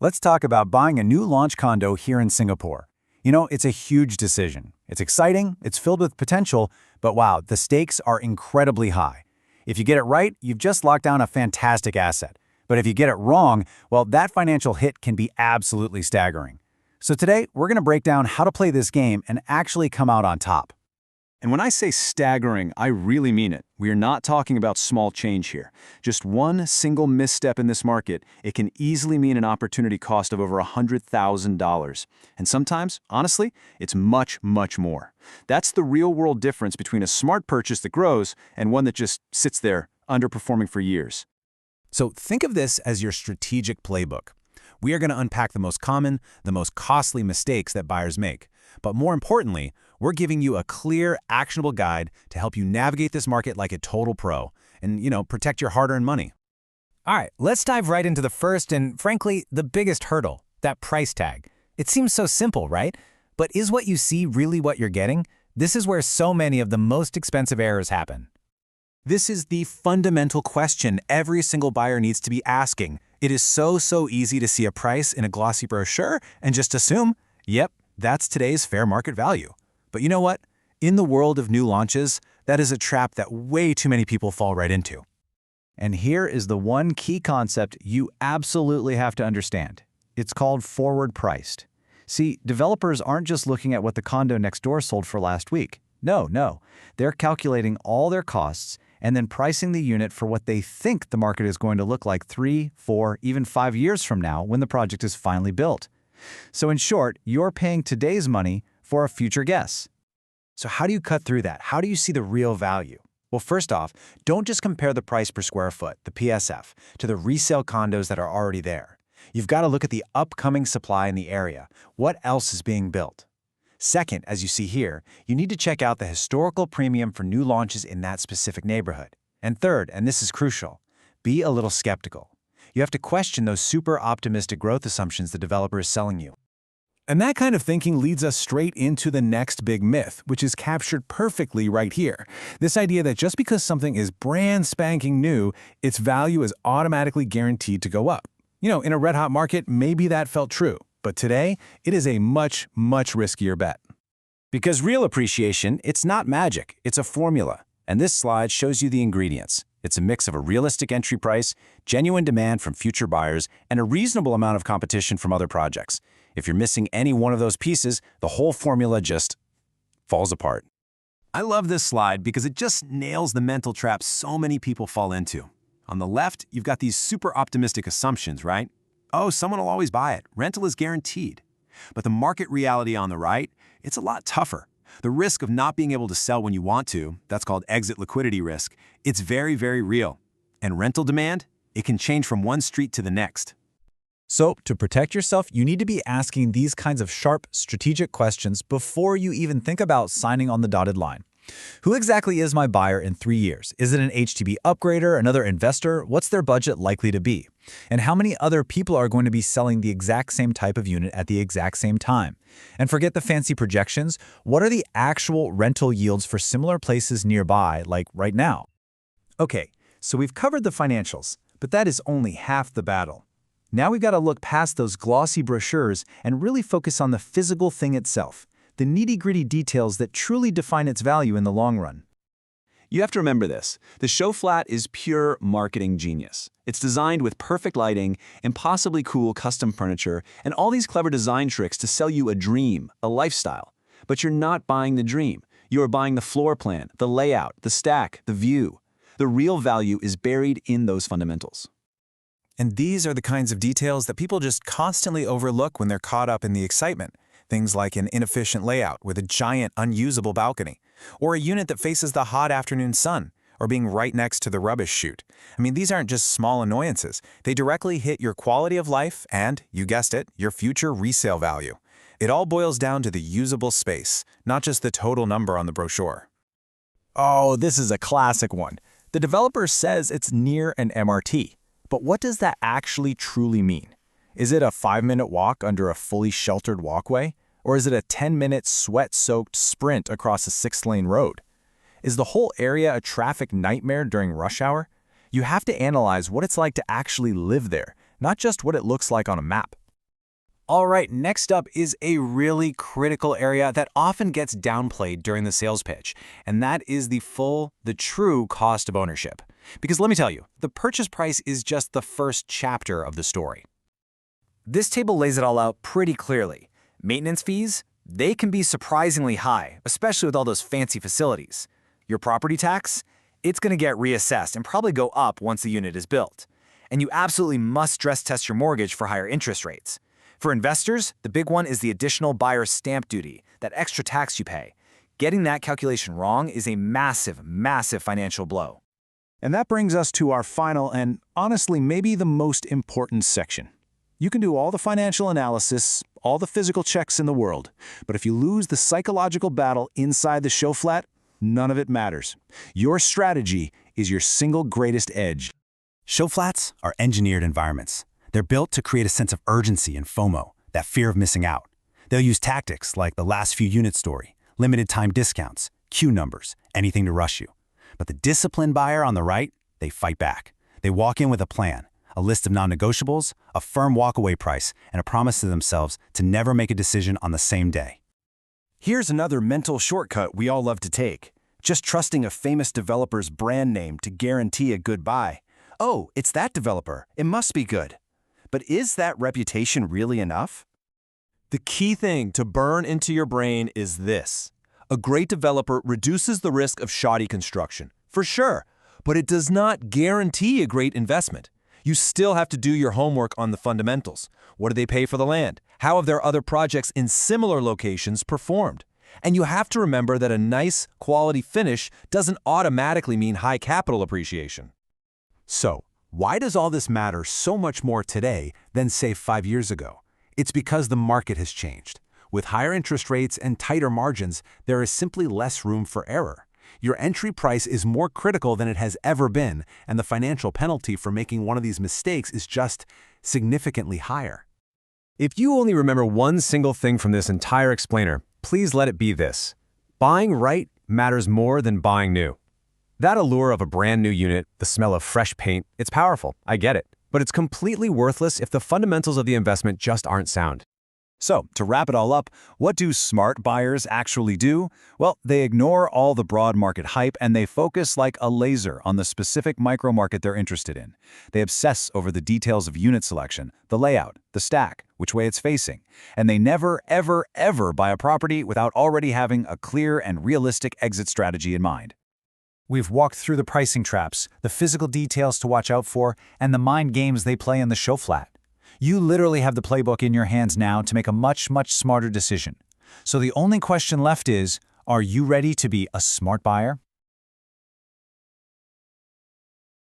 Let's talk about buying a new launch condo here in Singapore. It's a huge decision. It's exciting, it's filled with potential, but wow, the stakes are incredibly high. If you get it right, you've just locked down a fantastic asset. But if you get it wrong, well, that financial hit can be absolutely staggering. So today, we're going to break down how to play this game and actually come out on top. And when I say staggering, I really mean it. We are not talking about small change here. Just one single misstep in this market, it can easily mean an opportunity cost of over $100,000. And sometimes, honestly, it's much, much more. That's the real-world difference between a smart purchase that grows and one that just sits there, underperforming for years. So think of this as your strategic playbook. We are going to unpack the most common, the most costly mistakes that buyers make. But more importantly, we're giving you a clear, actionable guide to help you navigate this market like a total pro and, protect your hard-earned money. All right, let's dive right into the first and, frankly, the biggest hurdle, that price tag. It seems so simple, right? But is what you see really what you're getting? This is where so many of the most expensive errors happen. This is the fundamental question every single buyer needs to be asking. It is so easy to see a price in a glossy brochure and just assume, yep, that's today's fair market value. But you know what? In the world of new launches, that is a trap that way too many people fall right into. And here is the one key concept you absolutely have to understand. It's called forward priced. See, developers aren't just looking at what the condo next door sold for last week. No. They're calculating all their costs and then pricing the unit for what they think the market is going to look like 3, 4, even 5 years from now when the project is finally built. So in short, you're paying today's money for a future guess. So how do you cut through that? How do you see the real value? Well, first off, don't just compare the price per square foot, the PSF, to the resale condos that are already there. You've got to look at the upcoming supply in the area. What else is being built? Second, as you see here, you need to check out the historical premium for new launches in that specific neighborhood. And third, and this is crucial, be a little skeptical. You have to question those super optimistic growth assumptions the developer is selling you. And that kind of thinking leads us straight into the next big myth, which is captured perfectly right here. This idea that just because something is brand spanking new, its value is automatically guaranteed to go up. In a red-hot market, maybe that felt true. But today, it is a much riskier bet. Because real appreciation, it's not magic, it's a formula. And this slide shows you the ingredients. It's a mix of a realistic entry price, genuine demand from future buyers, and a reasonable amount of competition from other projects. If you're missing any one of those pieces, the whole formula just falls apart. I love this slide because it just nails the mental trap so many people fall into. On the left, you've got these super optimistic assumptions, right? Oh, someone will always buy it. Rental is guaranteed. But the market reality on the right, it's a lot tougher. The risk of not being able to sell when you want to, that's called exit liquidity risk, it's very real. And rental demand, it can change from one street to the next. So, to protect yourself, you need to be asking these kinds of sharp, strategic questions before you even think about signing on the dotted line. Who exactly is my buyer in 3 years? Is it an HDB upgrader, another investor? What's their budget likely to be? And how many other people are going to be selling the exact same type of unit at the exact same time? And forget the fancy projections. What are the actual rental yields for similar places nearby, like right now? Okay, so we've covered the financials, but that is only half the battle. Now we've got to look past those glossy brochures and really focus on the physical thing itself, the nitty-gritty details that truly define its value in the long run. You have to remember this. The show flat is pure marketing genius. It's designed with perfect lighting, impossibly cool custom furniture, and all these clever design tricks to sell you a dream, a lifestyle. But you're not buying the dream. You are buying the floor plan, the layout, the stack, the view. The real value is buried in those fundamentals. And these are the kinds of details that people just constantly overlook when they're caught up in the excitement. Things like an inefficient layout with a giant unusable balcony, or a unit that faces the hot afternoon sun, or being right next to the rubbish chute. These aren't just small annoyances. They directly hit your quality of life and, you guessed it, your future resale value. It all boils down to the usable space, not just the total number on the brochure. Oh, this is a classic one. The developer says it's near an MRT. But what does that actually truly mean? Is it a 5-minute walk under a fully sheltered walkway? Or is it a 10-minute sweat-soaked sprint across a 6-lane road? Is the whole area a traffic nightmare during rush hour? You have to analyze what it's like to actually live there, not just what it looks like on a map. All right, next up is a really critical area that often gets downplayed during the sales pitch, and that is the true cost of ownership. Because let me tell you, the purchase price is just the first chapter of the story. This table lays it all out pretty clearly. Maintenance fees, they can be surprisingly high, especially with all those fancy facilities. Your property tax, it's going to get reassessed and probably go up once the unit is built. And you absolutely must stress test your mortgage for higher interest rates. For investors, the big one is the additional buyer's stamp duty, that extra tax you pay. Getting that calculation wrong is a massive, massive financial blow. And that brings us to our final and, honestly, maybe the most important section. You can do all the financial analysis, all the physical checks in the world, but if you lose the psychological battle inside the show flat, none of it matters. Your strategy is your single greatest edge. Show flats are engineered environments. They're built to create a sense of urgency and FOMO, that fear of missing out. They'll use tactics like the last few unit story, limited time discounts, queue numbers, anything to rush you. But the disciplined buyer on the right, they fight back. They walk in with a plan, a list of non-negotiables, a firm walkaway price, and a promise to themselves to never make a decision on the same day. Here's another mental shortcut we all love to take. Just trusting a famous developer's brand name to guarantee a good buy. Oh, it's that developer. It must be good. But is that reputation really enough? The key thing to burn into your brain is this. A great developer reduces the risk of shoddy construction, for sure, but it does not guarantee a great investment. You still have to do your homework on the fundamentals. What do they pay for the land? How have their other projects in similar locations performed? And you have to remember that a nice, quality finish doesn't automatically mean high capital appreciation. So, why does all this matter so much more today than, say, 5 years ago? It's because the market has changed. With higher interest rates and tighter margins, there is simply less room for error. Your entry price is more critical than it has ever been, and the financial penalty for making one of these mistakes is just significantly higher. If you only remember one single thing from this entire explainer, please let it be this. Buying right matters more than buying new. That allure of a brand new unit, the smell of fresh paint, it's powerful, I get it. But it's completely worthless if the fundamentals of the investment just aren't sound. So, to wrap it all up, what do smart buyers actually do? Well, they ignore all the broad market hype and they focus like a laser on the specific micro-market they're interested in. They obsess over the details of unit selection, the layout, the stack, which way it's facing, and they never, ever, ever buy a property without already having a clear and realistic exit strategy in mind. We've walked through the pricing traps, the physical details to watch out for, and the mind games they play in the show flat. You literally have the playbook in your hands now to make a much, much smarter decision. So the only question left is, are you ready to be a smart buyer?